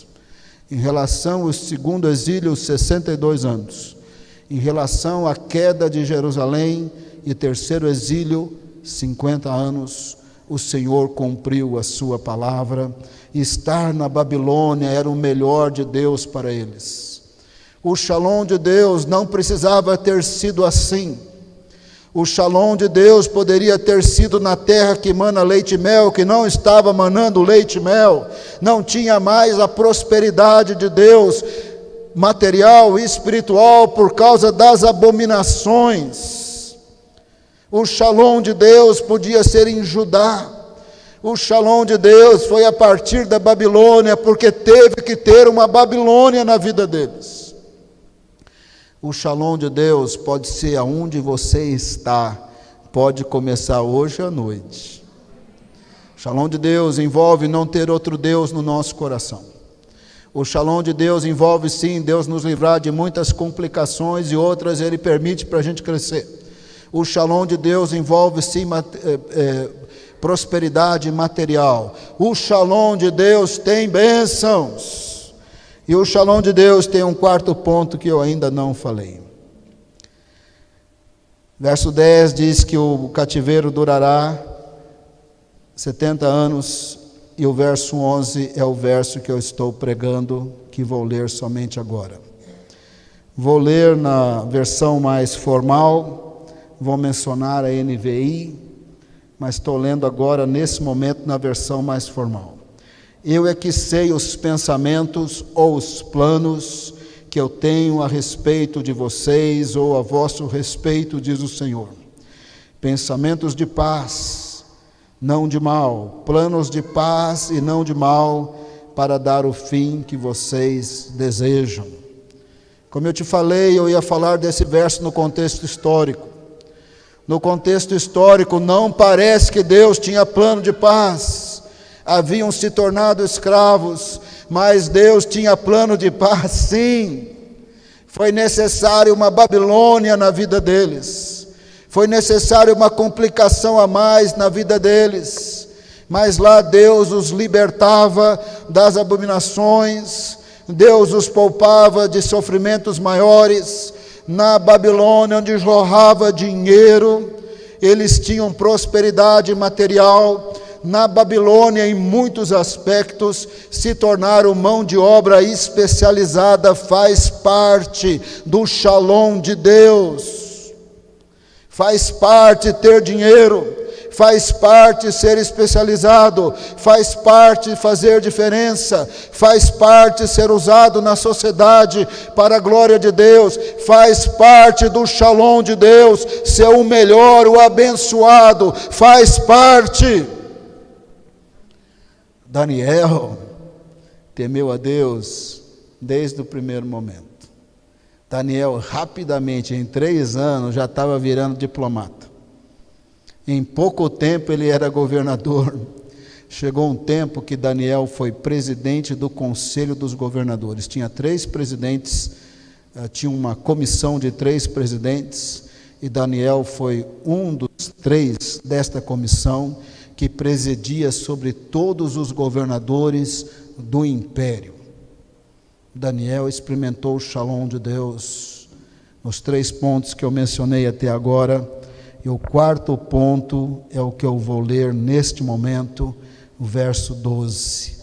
Em relação ao segundo exílio, 62 anos. Em relação à queda de Jerusalém e terceiro exílio, 50 anos. o Senhor cumpriu a sua palavra. Estar na Babilônia era o melhor de Deus para eles. O Shalom de Deus não precisava ter sido assim. O Shalom de Deus poderia ter sido na terra que mana leite e mel, que não estava manando leite e mel. Não tinha mais a prosperidade de Deus, material e espiritual, por causa das abominações. O Shalom de Deus podia ser em Judá. O Shalom de Deus foi a partir da Babilônia, porque teve que ter uma Babilônia na vida deles. O Shalom de Deus pode ser aonde você está, pode começar hoje à noite. O Shalom de Deus envolve não ter outro Deus no nosso coração. O Shalom de Deus envolve sim, Deus nos livrar de muitas complicações e outras Ele permite para a gente crescer. O Shalom de Deus envolve sim prosperidade material. O Shalom de Deus tem bênçãos. E o Shalom de Deus tem um quarto ponto que eu ainda não falei. Verso 10 diz que o cativeiro durará 70 anos, e o verso 11 é o verso que eu estou pregando, que vou ler somente agora. Vou ler na versão mais formal, vou mencionar a NVI, mas estou lendo agora, nesse momento, na versão mais formal. Eu é que sei os pensamentos ou os planos que eu tenho a respeito de vocês, ou a vosso respeito, diz o Senhor. Pensamentos de paz, não de mal, planos de paz e não de mal, para dar o fim que vocês desejam. Como eu te falei, eu ia falar desse verso no contexto histórico. No contexto histórico, não parece que Deus tinha plano de paz. Haviam se tornado escravos, mas Deus tinha plano de paz, sim. Foi necessário uma Babilônia na vida deles. Foi necessário uma complicação a mais na vida deles. Mas lá Deus os libertava das abominações. Deus os poupava de sofrimentos maiores. Na Babilônia, onde jorrava dinheiro, eles tinham prosperidade material. Na Babilônia, em muitos aspectos, se tornaram mão de obra especializada. Faz parte do Shalom de Deus. Faz parte ter dinheiro, faz parte ser especializado, faz parte fazer diferença, faz parte ser usado na sociedade para a glória de Deus, faz parte do Shalom de Deus, ser o melhor, o abençoado, faz parte. Daniel temeu a Deus desde o primeiro momento. Daniel rapidamente, em 3 anos, já estava virando diplomata. Em pouco tempo ele era governador. Chegou um tempo que Daniel foi presidente do Conselho dos Governadores. Tinha 3 presidentes, tinha uma comissão de 3 presidentes, e Daniel foi um dos 3 desta comissão, que presidia sobre todos os governadores do império. Daniel experimentou o Shalom de Deus nos 3 pontos que eu mencionei até agora, e o quarto ponto é o que eu vou ler neste momento, o verso 12.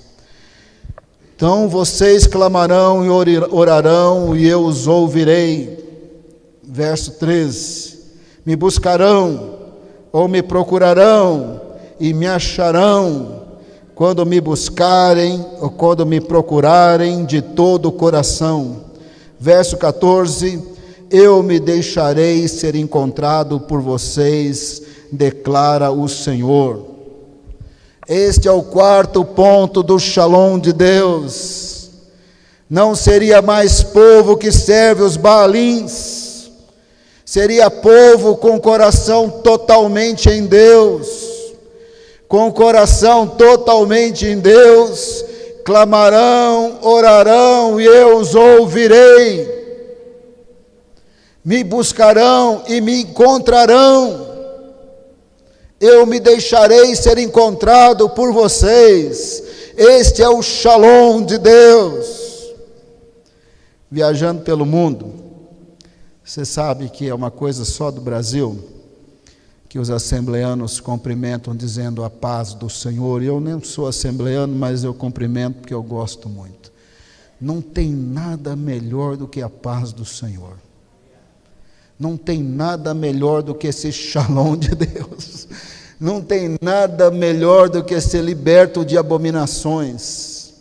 Então vocês clamarão e orarão, e eu os ouvirei. Verso 13. Me buscarão, ou me procurarão, e me acharão, quando me buscarem, ou quando me procurarem de todo o coração. Verso 14. Eu me deixarei ser encontrado por vocês, declara o Senhor. Este é o quarto ponto do Shalom de Deus. Não seria mais povo que serve os Baalins, seria povo com coração totalmente em Deus. Com coração totalmente em Deus, clamarão, orarão, e eu os ouvirei. Me buscarão e me encontrarão. Eu me deixarei ser encontrado por vocês. Este é o Shalom de Deus. Viajando pelo mundo, você sabe que é uma coisa só do Brasil. que os assembleanos cumprimentam dizendo a paz do Senhor. Eu nem sou assembleano, mas eu cumprimento porque eu gosto muito. Não tem nada melhor do que a paz do Senhor. Não tem nada melhor do que esse shalom de Deus. Não tem nada melhor do que ser liberto de abominações.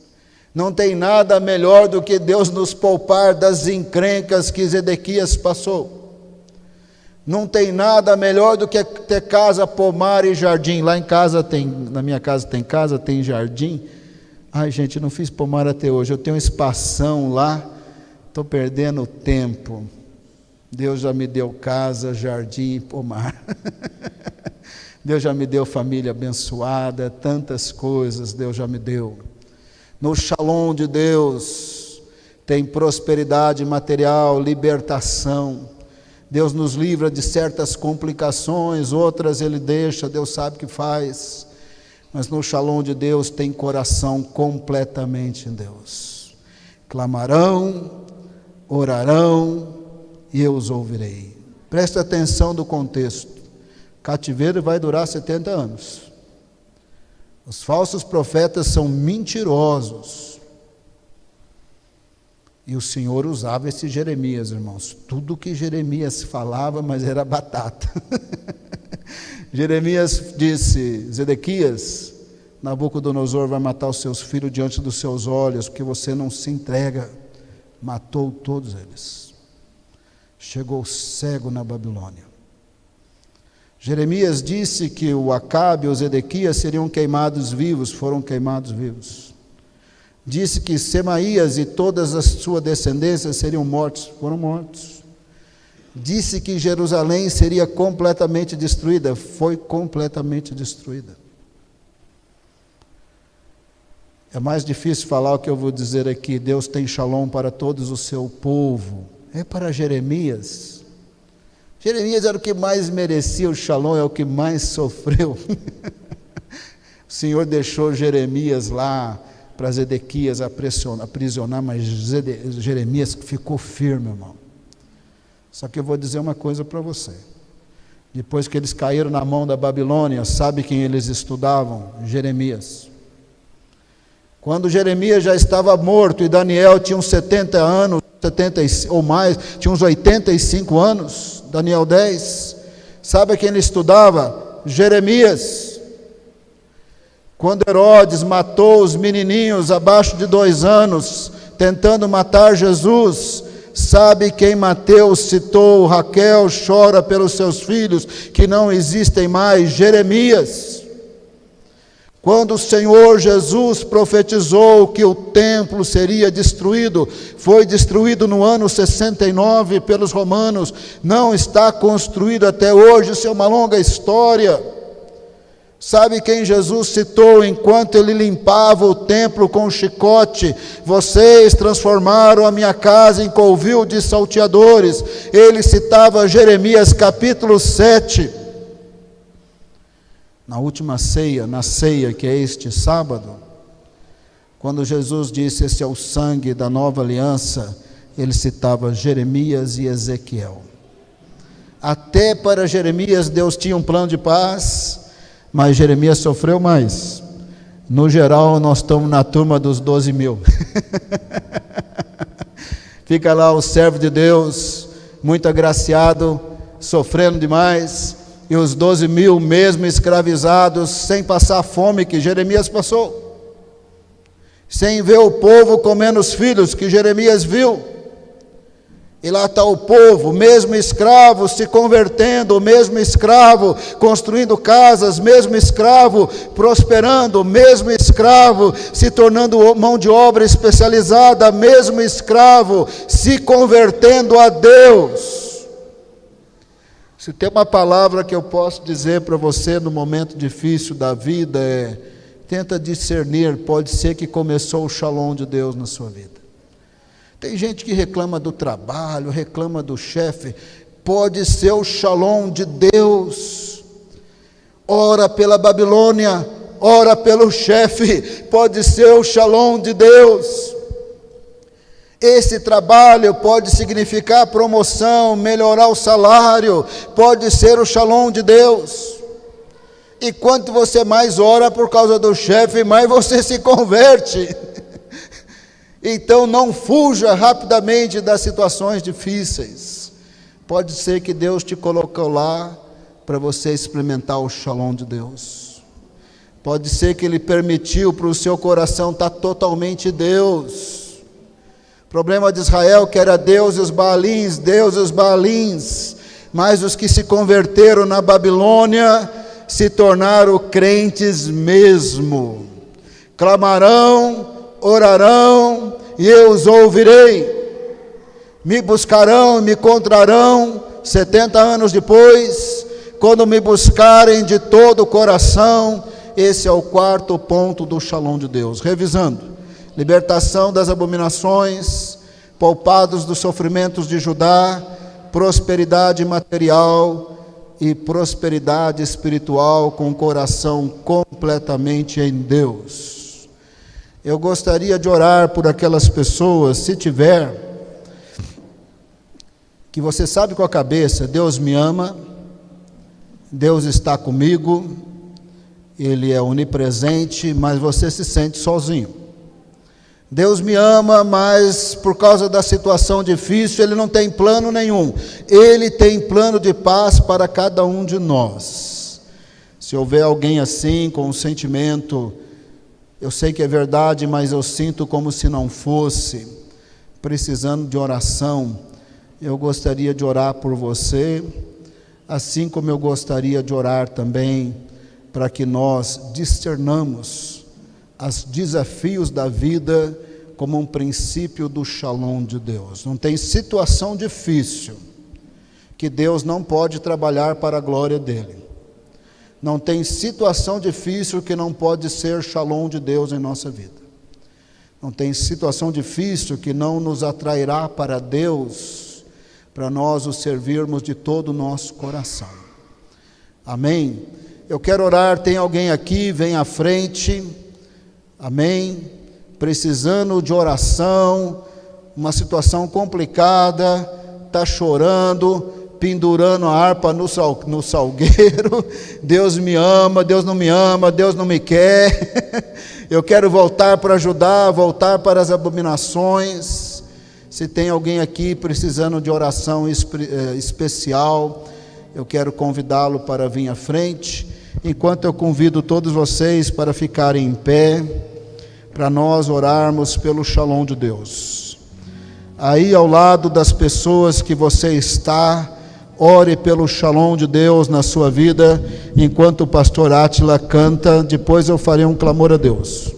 Não tem nada melhor do que Deus nos poupar das encrencas que Zedequias passou. Não tem nada melhor do que ter casa, pomar e jardim. Lá em casa tem, na minha casa tem casa, tem jardim. Ai, gente, não fiz pomar até hoje. Eu tenho um espação lá, estou perdendo tempo. Deus já me deu casa, jardim e pomar. Deus já me deu família abençoada, tantas coisas Deus já me deu. No shalom de Deus tem prosperidade material, libertação. Deus nos livra de certas complicações, outras Ele deixa, Deus sabe o que faz. Mas no shalom de Deus tem coração completamente em Deus. Clamarão, orarão e eu os ouvirei. Presta atenção do contexto. Cativeiro vai durar 70 anos. Os falsos profetas são mentirosos. E o Senhor usava esse Jeremias, irmãos. Tudo que Jeremias falava, mas era batata. Jeremias disse: Zedequias, Nabucodonosor vai matar os seus filhos diante dos seus olhos, porque você não se entrega. Matou todos eles. Chegou cego na Babilônia. Jeremias disse que o Acabe e o Zedequias seriam queimados vivos, foram queimados vivos. Disse que Semaías e todas as sua descendência seriam mortos, foram mortos. Disse que Jerusalém seria completamente destruída, foi completamente destruída. É mais difícil falar o que eu vou dizer aqui. Deus tem shalom para todos o seu povo. É para Jeremias. Jeremias era o que mais merecia o shalom, é o que mais sofreu. O Senhor deixou Jeremias lá para Zedequias aprisionar, mas Jeremias ficou firme, irmão. Só que eu vou dizer uma coisa para você. Depois que eles caíram na mão da Babilônia, sabe quem eles estudavam? Jeremias. Quando Jeremias já estava morto e Daniel tinha uns 70 anos, 70 ou mais, tinha uns 85 anos, Daniel 10, sabe quem ele estudava? Jeremias. Quando Herodes matou os menininhos abaixo de 2 anos, tentando matar Jesus, sabe quem Mateus citou? Raquel chora pelos seus filhos que não existem mais. Jeremias. Quando o Senhor Jesus profetizou que o templo seria destruído, foi destruído no ano 69 pelos romanos, não está construído até hoje, isso é uma longa história. Sabe quem Jesus citou enquanto ele limpava o templo com chicote? Vocês transformaram a minha casa em covil de salteadores. Ele citava Jeremias capítulo 7. Na última ceia, na ceia que é este sábado, quando Jesus disse: esse é o sangue da nova aliança, ele citava Jeremias e Ezequiel. Até para Jeremias Deus tinha um plano de paz, mas Jeremias sofreu mais. No geral, nós estamos na turma dos 12 mil. Fica lá o servo de Deus, muito agraciado, sofrendo demais, e os 12 mil mesmo escravizados, sem passar a fome que Jeremias passou, sem ver o povo comendo os filhos que Jeremias viu. E lá está o povo, mesmo escravo, se convertendo, mesmo escravo, construindo casas, mesmo escravo, prosperando, mesmo escravo, se tornando mão de obra especializada, mesmo escravo, se convertendo a Deus. Se tem uma palavra que eu posso dizer para você no momento difícil da vida, tenta discernir, pode ser que começou o shalom de Deus na sua vida. Tem gente que reclama do trabalho, reclama do chefe, pode ser o shalom de Deus. Ora pela Babilônia, ora pelo chefe, pode ser o shalom de Deus. Esse trabalho pode significar promoção, melhorar o salário, pode ser o shalom de Deus. E quanto você mais ora por causa do chefe, mais você se converte. Então não fuja rapidamente das situações difíceis. Pode ser que Deus te colocou lá para você experimentar o shalom de Deus. Pode ser que Ele permitiu para o seu coração estar totalmente Deus. O problema de Israel que era Deus e os Baalins, mas os que se converteram na Babilônia se tornaram crentes mesmo. Clamarão, orarão e eu os ouvirei. Me buscarão e me encontrarão 70 anos depois, quando me buscarem de todo o coração. Esse é o quarto ponto do shalom de Deus. Revisando: libertação das abominações, poupados dos sofrimentos de Judá, prosperidade material e prosperidade espiritual com o coração completamente em Deus. Eu gostaria de orar por aquelas pessoas, se tiver, que você sabe com a cabeça: Deus me ama, Deus está comigo, Ele é onipresente, mas você se sente sozinho. Deus me ama, mas por causa da situação difícil, Ele não tem plano nenhum. Ele tem plano de paz para cada um de nós. Se houver alguém assim, com um sentimento, eu sei que é verdade, mas eu sinto como se não fosse, precisando de oração, eu gostaria de orar por você, assim como eu gostaria de orar também para que nós discernamos os desafios da vida como um princípio do shalom de Deus. Não tem situação difícil que Deus não pode trabalhar para a glória dEle. Não tem situação difícil que não pode ser shalom de Deus em nossa vida. Não tem situação difícil que não nos atrairá para Deus, para nós o servirmos de todo o nosso coração. Amém? Eu quero orar. Tem alguém aqui? Vem à frente. Amém? Precisando de oração, uma situação complicada, está chorando, pendurando a harpa no salgueiro. Deus me ama, Deus não me ama, Deus não me quer. Eu quero voltar para ajudar, voltar para as abominações. Se tem alguém aqui precisando de oração especial, eu quero convidá-lo para vir à frente. Enquanto eu convido todos vocês para ficarem em pé, para nós orarmos pelo shalom de Deus. Aí ao lado das pessoas que você está, ore pelo shalom de Deus na sua vida, enquanto o pastor Átila canta. Depois eu farei um clamor a Deus.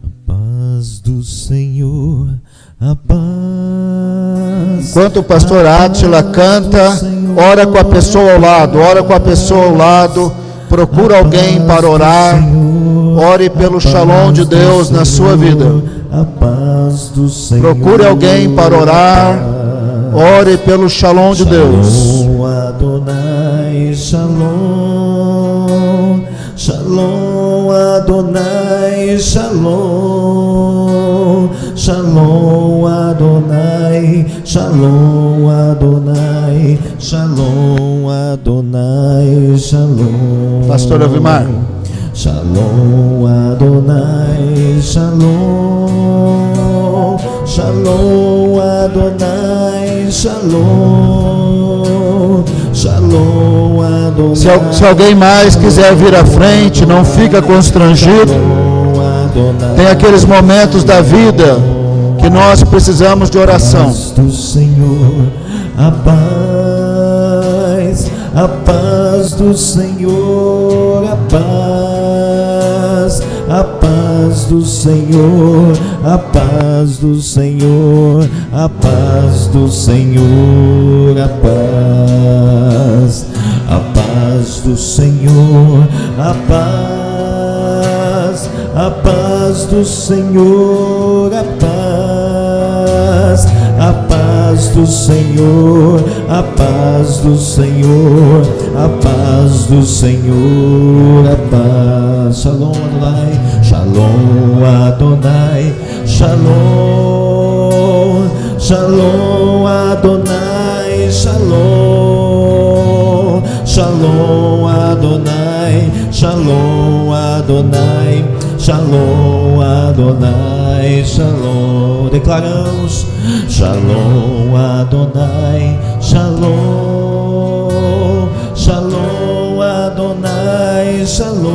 A paz do Senhor, a paz. Enquanto o pastor Átila canta, ora com a pessoa ao lado, procura alguém para orar. Ore pelo shalom de Deus na sua vida. Procure alguém para orar. Ore pelo shalom de Deus. Shalom Adonai, shalom. Shalom Adonai, shalom. Shalom Adonai, shalom Adonai, shalom Adonai, shalom. Pastor Avimar. Shalom Adonai, shalom. Shalom Adonai, shalom. Shalom Adonai. Se alguém mais quiser vir à frente, não fica constrangido. Tem aqueles momentos da vida que nós precisamos de oração. Do Senhor, a paz do Senhor, a paz do Senhor, a paz do Senhor, a paz do Senhor, a paz do Senhor, a paz do Senhor, a paz paz do Senhor, a paz do Senhor, a paz do Senhor, a paz. Shalom Adonai, Shalom Adonai, Shalom, Shalom Adonai, Shalom, Shalom Adonai, Shalom Adonai, Shalom Adonai, Shalom. Declaramos: Shalom Adonai, Shalom, Shalom Adonai, Shalom,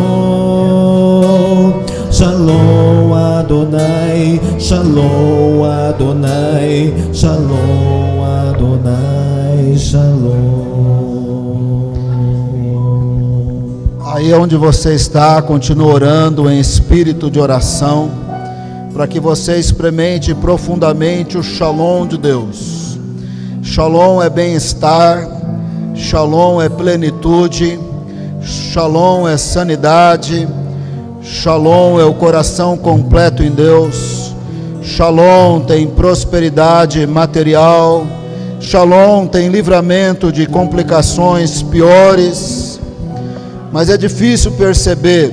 Shalom Adonai, Shalom Adonai, Shalom Adonai, Shalom. Aí onde você está, continue orando em espírito de oração, para que você experimente profundamente o Shalom de Deus. Shalom é bem-estar, Shalom é plenitude, Shalom é sanidade, Shalom é o coração completo em Deus, Shalom tem prosperidade material, Shalom tem livramento de complicações piores. Mas é difícil perceber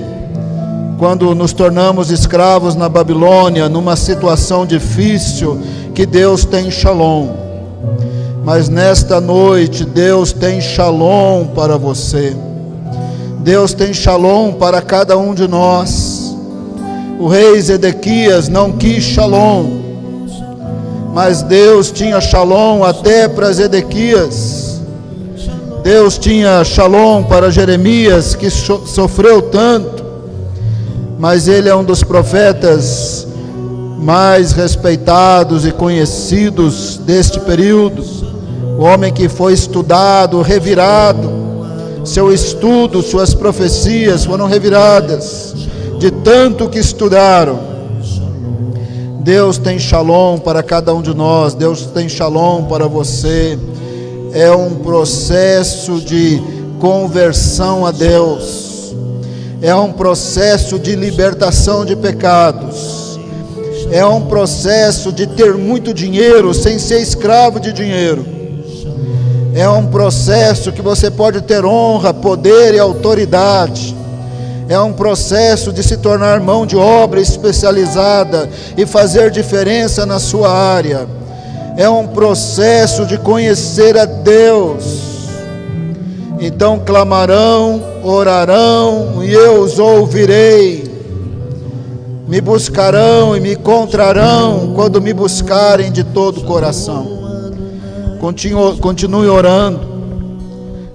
quando nos tornamos escravos na Babilônia, numa situação difícil, que Deus tem Shalom. Mas nesta noite Deus tem Shalom para você. Deus tem Shalom para cada um de nós. O rei Zedequias não quis Shalom, mas Deus tinha Shalom até para Zedequias. Deus tinha Shalom para Jeremias, que sofreu tanto, mas ele é um dos profetas mais respeitados e conhecidos deste período. O homem que foi estudado, revirado, seu estudo, suas profecias foram reviradas, de tanto que estudaram. Deus tem Shalom para cada um de nós, Deus tem Shalom para você. É um processo de conversão a Deus, é um processo de libertação de pecados, é um processo de ter muito dinheiro sem ser escravo de dinheiro, é um processo que você pode ter honra, poder e autoridade, é um processo de se tornar mão de obra especializada e fazer diferença na sua área. É um processo de conhecer a Deus. Então clamarão, orarão, e eu os ouvirei. Me buscarão e me encontrarão quando me buscarem de todo o coração. Continue orando.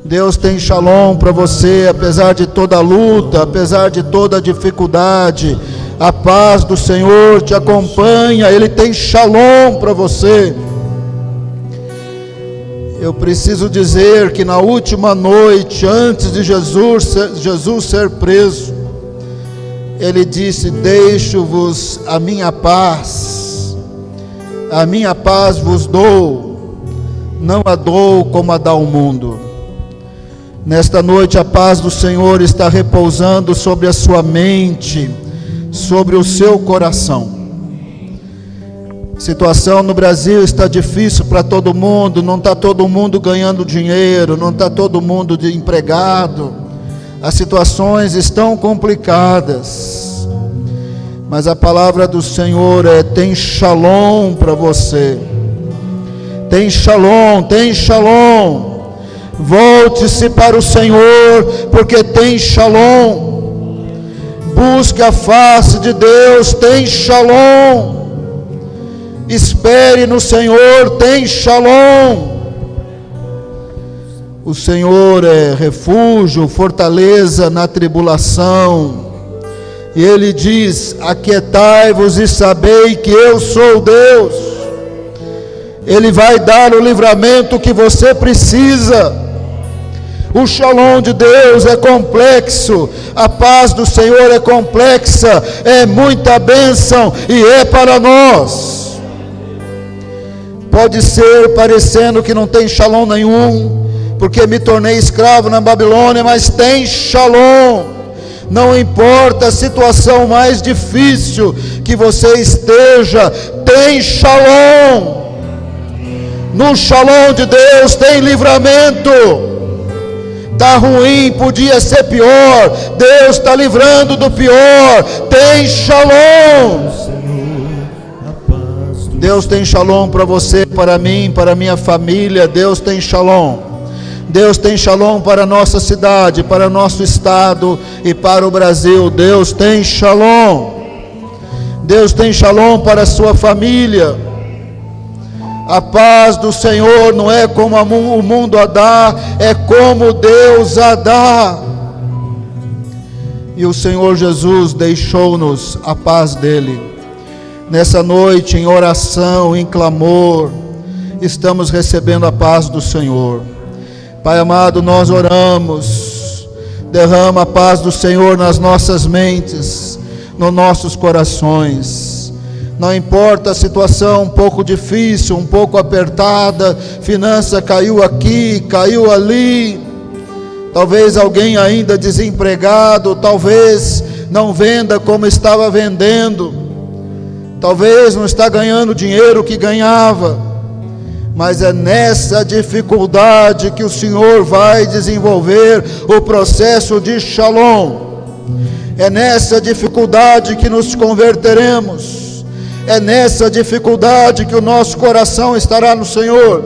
Deus tem Shalom para você, apesar de toda luta, apesar de toda dificuldade. A paz do Senhor te acompanha, Ele tem Shalom para você. Eu preciso dizer que na última noite, antes de Jesus ser preso, Ele disse: deixo-vos a minha paz vos dou, não a dou como a dá o mundo. Nesta noite a paz do Senhor está repousando sobre a sua mente, sobre o seu coração. A situação no Brasil está difícil para todo mundo, não está todo mundo ganhando dinheiro, não está todo mundo de empregado, as situações estão complicadas, mas a palavra do Senhor tem Shalom para você, tem Shalom, tem Shalom. Volte-se para o Senhor, porque tem Shalom. Busque a face de Deus, tem Shalom. Espere no Senhor, tem Shalom. O Senhor é refúgio, fortaleza na tribulação. E Ele diz: aquietai-vos e sabei que eu sou Deus. Ele vai dar o livramento que você precisa. O Shalom de Deus é complexo, a paz do Senhor é complexa, é muita bênção e é para nós. Pode ser parecendo que não tem Shalom nenhum, porque me tornei escravo na Babilônia, mas tem Shalom. Não importa a situação mais difícil que você esteja, tem Shalom. No shalom de Deus tem livramento. Está ruim, podia ser pior. Deus está livrando do pior. Tem shalom. Deus tem shalom para você, para mim, para minha família. Deus tem shalom. Deus tem shalom para a nossa cidade, para o nosso estado e para o Brasil. Deus tem shalom. Deus tem shalom para a sua família. A paz do Senhor não é como o mundo a dá, é como Deus a dá. E o Senhor Jesus deixou-nos a paz dele. Nessa noite, em oração, em clamor, estamos recebendo a paz do Senhor. Pai amado, nós oramos. Derrama a paz do Senhor nas nossas mentes, nos nossos corações. Não importa a situação um pouco difícil, um pouco apertada, finança caiu aqui, caiu ali, talvez alguém ainda desempregado, talvez não venda como estava vendendo, talvez não está ganhando dinheiro que ganhava, mas é nessa dificuldade que o Senhor vai desenvolver o processo de shalom. É nessa dificuldade que nos converteremos. É nessa dificuldade que o nosso coração estará no Senhor.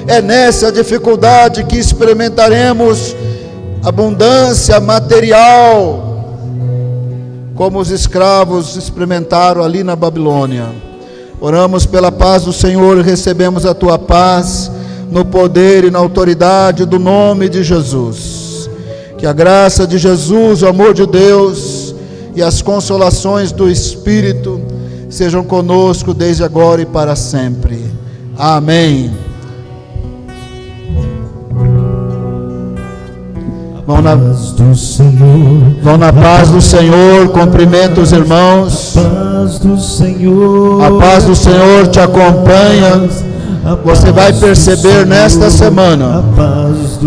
É nessa dificuldade que experimentaremos abundância material, como os escravos experimentaram ali na Babilônia. Oramos pela paz do Senhor e recebemos a tua paz no poder e na autoridade do nome de Jesus. Que a graça de Jesus, o amor de Deus e as consolações do Espírito sejam conosco desde agora e para sempre. Amém. Vão na paz do Senhor. Vão na paz do Senhor. Cumprimenta os irmãos. A paz do Senhor. A paz do Senhor te acompanha. Você vai perceber nesta semana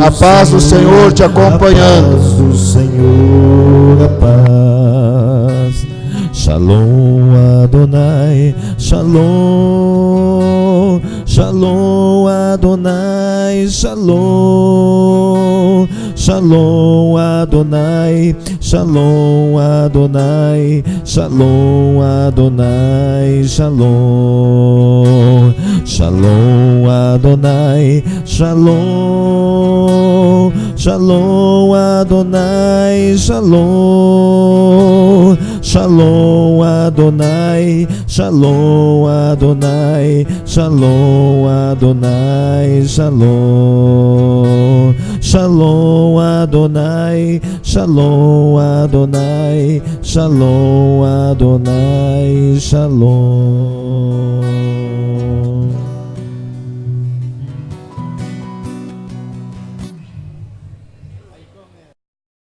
a paz do Senhor te acompanhando. A paz do Senhor, a paz. Shalom Adonai, Shalom, Shalom Adonai, Shalom, Shalom Adonai, Shalom Adonai, Shalom Adonai, Shalom, Shalom Adonai, Shalom, Shalom Adonai, Shalom, Shalom Adonai, Shalom Adonai, Shalom Adonai, Shalom, Shalom Adonai, Shalom Adonai, Shalom Adonai, Shalom.